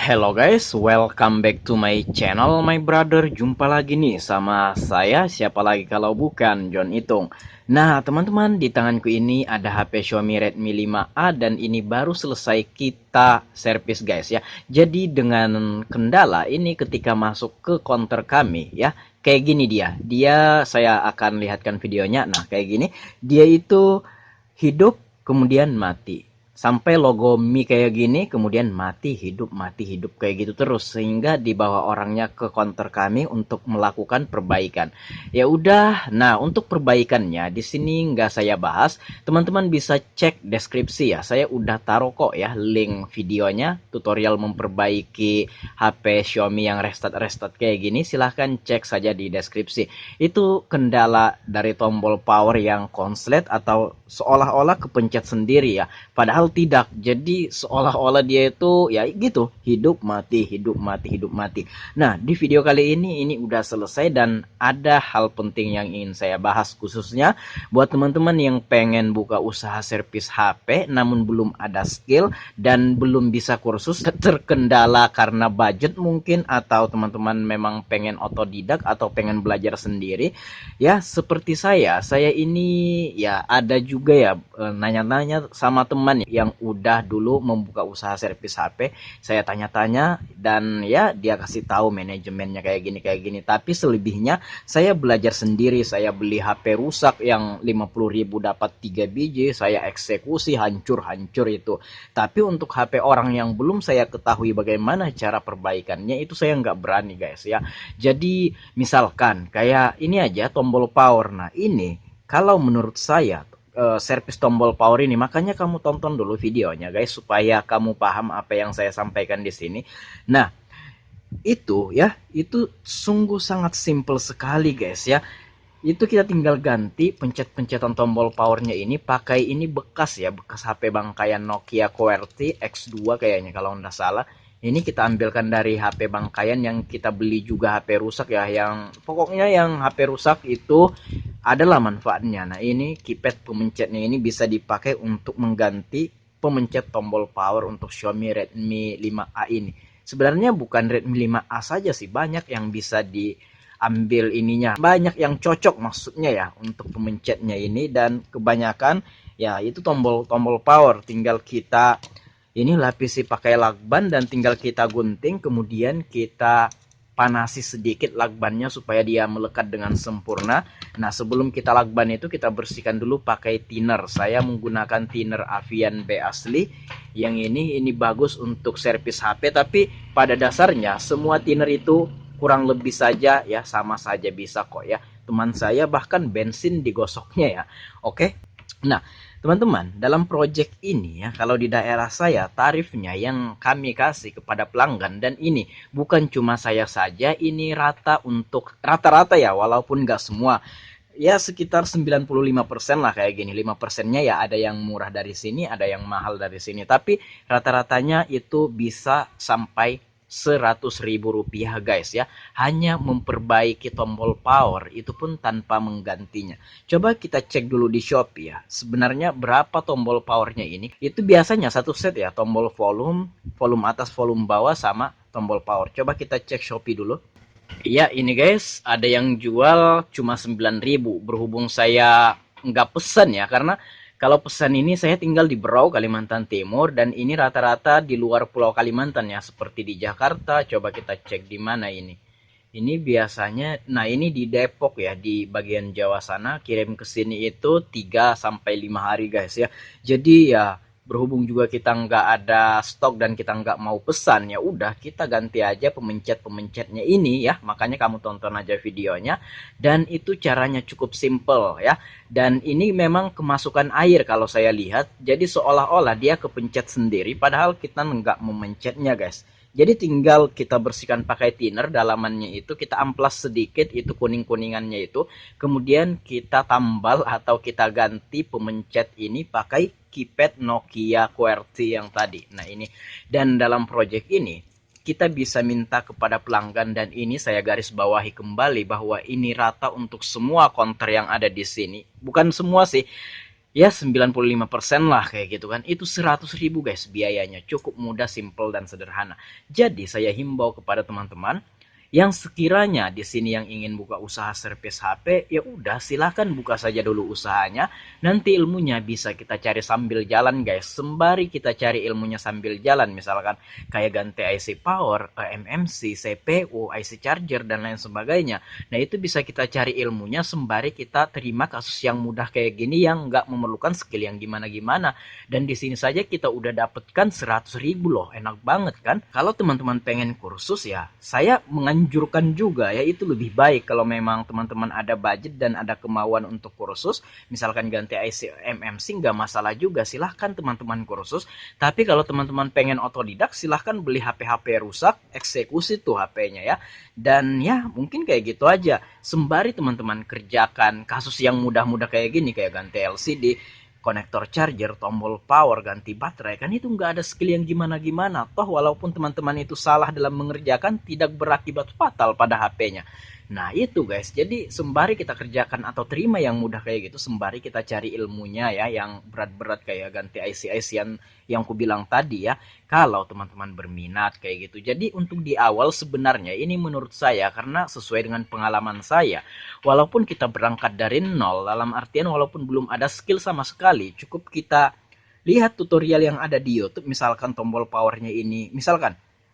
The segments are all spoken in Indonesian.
Hello guys, welcome back to my channel my brother. Jumpa lagi nih sama saya, siapa lagi kalau bukan John Itung. Nah teman-teman, di tanganku ini ada HP Xiaomi Redmi 5A dan ini baru selesai kita servis guys ya. Jadi dengan kendala ini ketika masuk ke counter kami ya, kayak gini dia saya akan lihatkan videonya. Nah kayak gini, dia itu hidup kemudian mati, sampai logo Mi kayak gini, kemudian mati hidup kayak gitu terus, sehingga dibawa orangnya ke counter kami untuk melakukan perbaikan. Ya udah, nah untuk perbaikannya di sini nggak saya bahas, teman-teman bisa cek deskripsi ya, saya udah taruh kok ya link videonya tutorial memperbaiki HP Xiaomi yang restart kayak gini, silahkan cek saja di deskripsi. Itu kendala dari tombol power yang konslet atau seolah-olah kepencet sendiri ya, padahal tidak. Jadi seolah-olah dia itu ya gitu, hidup mati hidup mati hidup mati. Nah di video kali ini udah selesai dan ada hal penting yang ingin saya bahas, khususnya buat teman-teman yang pengen buka usaha servis HP namun belum ada skill dan belum bisa kursus, terkendala karena budget mungkin, atau teman-teman memang pengen otodidak atau pengen belajar sendiri. Ya seperti saya ini ya ada juga ya, nanya-nanya sama teman yang udah dulu membuka usaha servis HP. Saya tanya-tanya dan ya dia kasih tahu manajemennya kayak gini, tapi selebihnya saya belajar sendiri. Saya beli HP rusak yang 50.000 dapat 3 biji, saya eksekusi hancur-hancur itu. Tapi untuk HP orang yang belum saya ketahui bagaimana cara perbaikannya, itu saya nggak berani guys ya. Jadi misalkan kayak ini aja tombol power. Nah ini kalau menurut saya, servis tombol power ini, makanya kamu tonton dulu videonya guys supaya kamu paham apa yang saya sampaikan di sini. Nah itu ya, itu sungguh sangat simple sekali guys ya. Itu kita tinggal ganti pencet-pencetan tombol powernya ini pakai ini bekas ya, bekas HP bangkaian Nokia QWERTY X2 kayaknya kalau nggak salah. Ini kita ambilkan dari HP bangkaian yang kita beli juga HP rusak ya, yang pokoknya yang HP rusak itu adalah manfaatnya. Nah ini keypad pemencetnya ini bisa dipakai untuk mengganti pemencet tombol power untuk Xiaomi Redmi 5A ini. Sebenarnya bukan Redmi 5A saja sih, banyak yang bisa diambil ininya, banyak yang cocok maksudnya ya untuk pemencetnya ini. Dan kebanyakan ya itu tombol power tinggal kita ini lapisi pakai lakban dan tinggal kita gunting, kemudian kita panasi sedikit lakbannya supaya dia melekat dengan sempurna. Nah sebelum kita lakban itu kita bersihkan dulu pakai thinner. Saya menggunakan thinner Avian B asli. Yang ini bagus untuk servis HP, tapi pada dasarnya semua thinner itu kurang lebih saja ya, sama saja bisa kok ya. Teman saya bahkan bensin digosoknya ya. Oke. Nah, teman-teman, dalam project ini ya, kalau di daerah saya tarifnya yang kami kasih kepada pelanggan, dan ini bukan cuma saya saja, ini rata untuk rata-rata ya, walaupun nggak semua. Ya sekitar 95% lah kayak gini. 5%-nya ya ada yang murah dari sini, ada yang mahal dari sini. Tapi rata-ratanya itu bisa sampai 100.000 rupiah guys ya. Hanya memperbaiki tombol power, itu pun tanpa menggantinya. Coba kita cek dulu di Shopee ya. Sebenarnya berapa tombol powernya ini? Itu biasanya satu set ya, tombol volume, volume atas, volume bawah, sama tombol power. Coba kita cek Shopee dulu. Iya ini guys, ada yang jual cuma 9.000. Berhubung saya nggak pesan ya, karena kalau pesan ini saya tinggal di Berau, Kalimantan Timur, dan ini rata-rata di luar Pulau Kalimantan ya, seperti di Jakarta. Coba kita cek di mana ini. Ini biasanya, nah ini di Depok ya, di bagian Jawa sana, kirim ke sini itu 3 sampai 5 hari guys ya. Jadi ya berhubung juga kita nggak ada stok dan kita nggak mau pesan, ya udah kita ganti aja pemencet-pemencetnya ini ya. Makanya kamu tonton aja videonya, dan itu caranya cukup simple ya. Dan ini memang kemasukan air kalau saya lihat, jadi seolah-olah dia kepencet sendiri padahal kita nggak memencetnya guys. Jadi tinggal kita bersihkan pakai thinner, dalamannya itu kita amplas sedikit, itu kuning-kuningannya itu. Kemudian kita tambal atau kita ganti pemencet ini pakai keypad Nokia QWERTY yang tadi. Nah ini, dan dalam project ini kita bisa minta kepada pelanggan, dan ini saya garis bawahi kembali bahwa ini rata untuk semua counter yang ada di sini. Bukan semua sih, Ya 95% lah kayak gitu kan. Itu 100.000 guys biayanya. Cukup mudah, simple dan sederhana. Jadi saya himbau kepada teman-teman yang sekiranya di sini yang ingin buka usaha servis HP, ya udah silahkan buka saja dulu usahanya. Nanti ilmunya bisa kita cari sambil jalan guys. Sembari kita cari ilmunya sambil jalan, misalkan kayak ganti IC power, MMC, CPU, IC charger dan lain sebagainya. Nah itu bisa kita cari ilmunya sembari kita terima kasus yang mudah kayak gini yang nggak memerlukan skill yang gimana-gimana. Dan di sini saja kita udah dapatkan 100.000 loh, enak banget kan? Kalau teman-teman pengen kursus ya, saya menganjurkan juga ya itu lebih baik kalau memang teman-teman ada budget dan ada kemauan untuk kursus, misalkan ganti IC MMC nggak masalah juga, silahkan teman-teman kursus. Tapi kalau teman-teman pengen otodidak, silahkan beli HP-HP rusak, eksekusi tuh HP-nya ya. Dan ya mungkin kayak gitu aja. Sembari teman-teman kerjakan kasus yang mudah-mudah kayak gini, kayak ganti LCD, konektor charger, tombol power, ganti baterai, kan itu nggak ada skill yang gimana-gimana. Toh walaupun teman-teman itu salah dalam mengerjakan, tidak berakibat fatal pada HP-nya. Nah itu guys, jadi sembari kita kerjakan atau terima yang mudah kayak gitu, sembari kita cari ilmunya ya, yang berat-berat kayak ganti IC-IC yang ku bilang tadi ya, kalau teman-teman berminat kayak gitu. Jadi untuk di awal sebenarnya ini menurut saya, karena sesuai dengan pengalaman saya, walaupun kita berangkat dari nol, dalam artian walaupun belum ada skill sama sekali, cukup kita lihat tutorial yang ada di YouTube, misalkan tombol powernya ini, misalkan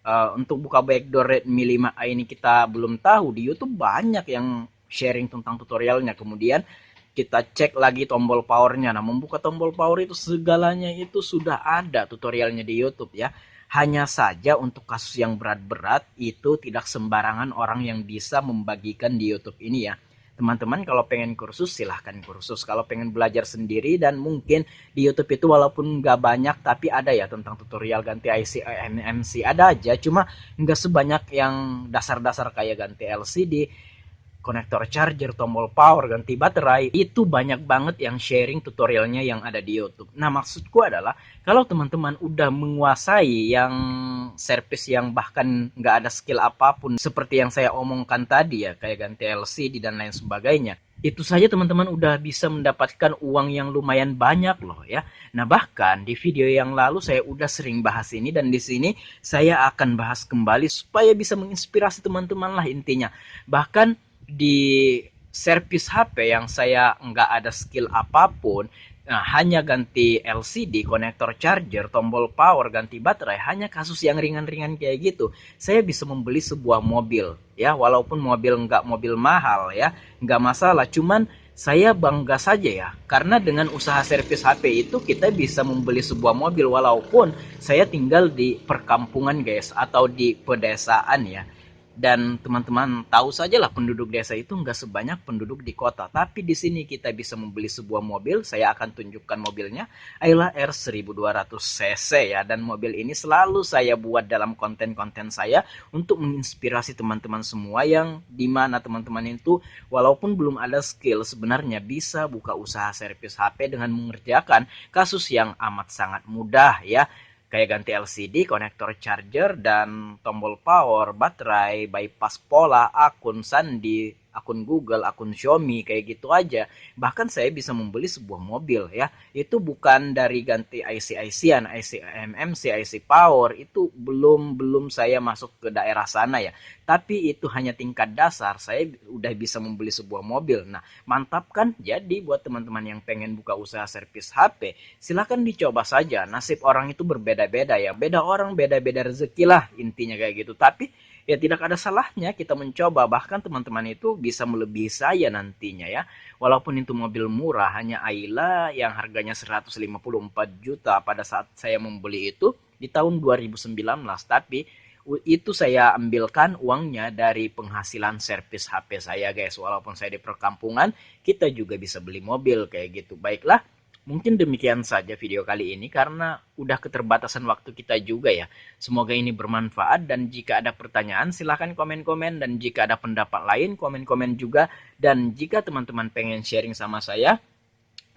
untuk buka backdoor Redmi 5A ini kita belum tahu, di YouTube banyak yang sharing tentang tutorialnya. Kemudian kita cek lagi tombol powernya. Nah, membuka tombol power itu segalanya itu sudah ada tutorialnya di YouTube ya. Hanya saja untuk kasus yang berat-berat itu tidak sembarangan orang yang bisa membagikan di YouTube ini ya. Teman-teman kalau pengen kursus silahkan kursus. Kalau pengen belajar sendiri dan mungkin di YouTube itu walaupun nggak banyak tapi ada ya tentang tutorial ganti IC, MMC ada aja. Cuma nggak sebanyak yang dasar-dasar kayak ganti LCD, konektor charger, tombol power, ganti baterai, itu banyak banget yang sharing tutorialnya yang ada di YouTube. Nah, maksudku adalah kalau teman-teman udah menguasai yang service yang bahkan nggak ada skill apapun, seperti yang saya omongkan tadi ya, kayak ganti LCD dan lain sebagainya, itu saja teman-teman udah bisa mendapatkan uang yang lumayan banyak loh ya. Nah, bahkan di video yang lalu saya udah sering bahas ini dan di sini saya akan bahas kembali supaya bisa menginspirasi teman-teman lah intinya. Bahkan di servis HP yang saya nggak ada skill apapun, nah, hanya ganti LCD, konektor charger, tombol power, ganti baterai, hanya kasus yang ringan-ringan kayak gitu, saya bisa membeli sebuah mobil ya, walaupun mobil nggak mobil mahal ya, nggak masalah. Cuman saya bangga saja ya, karena dengan usaha servis HP itu kita bisa membeli sebuah mobil walaupun saya tinggal di perkampungan guys, atau di pedesaan ya. Dan teman-teman tahu saja lah penduduk desa itu nggak sebanyak penduduk di kota. Tapi di sini kita bisa membeli sebuah mobil. Saya akan tunjukkan mobilnya. Ayla R 1200 cc ya. Dan mobil ini selalu saya buat dalam konten-konten saya untuk menginspirasi teman-teman semua yang dimana teman-teman itu walaupun belum ada skill sebenarnya bisa buka usaha servis HP dengan mengerjakan kasus yang amat sangat mudah ya, kayak ganti LCD, konektor charger, dan tombol power, baterai, bypass pola, akun sandi, akun Google, akun Xiaomi, kayak gitu aja. Bahkan saya bisa membeli sebuah mobil ya. Itu bukan dari ganti IC-IC-an, IC MMC, IC power, itu belum saya masuk ke daerah sana ya. Tapi itu hanya tingkat dasar, saya udah bisa membeli sebuah mobil. Nah, mantap kan? Jadi buat teman-teman yang pengen buka usaha servis HP, silahkan dicoba saja. Nasib orang itu berbeda-beda ya. Beda orang, beda-beda rezeki lah intinya kayak gitu. Tapi ya tidak ada salahnya kita mencoba. Bahkan teman-teman itu bisa melebihi saya nantinya ya. Walaupun itu mobil murah, hanya Ayla yang harganya 154 juta pada saat saya membeli itu di tahun 2019. Tapi itu saya ambilkan uangnya dari penghasilan servis HP saya guys. Walaupun saya di perkampungan, kita juga bisa beli mobil kayak gitu. Baiklah, mungkin demikian saja video kali ini karena udah keterbatasan waktu kita juga ya. Semoga ini bermanfaat dan jika ada pertanyaan silahkan komen-komen, dan jika ada pendapat lain komen-komen juga. Dan jika teman-teman pengen sharing sama saya,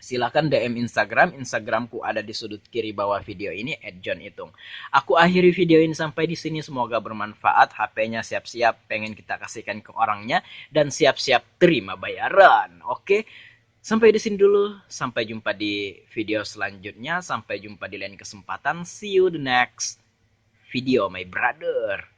silahkan DM Instagram. Instagramku ada di sudut kiri bawah video ini @johnitung. Aku akhiri video ini sampai di sini, semoga bermanfaat. HP-nya siap-siap pengen kita kasihkan ke orangnya dan siap-siap terima bayaran. Oke. Sampai di sini dulu. Sampai jumpa di video selanjutnya. Sampai jumpa di lain kesempatan. See you the next video, my brother.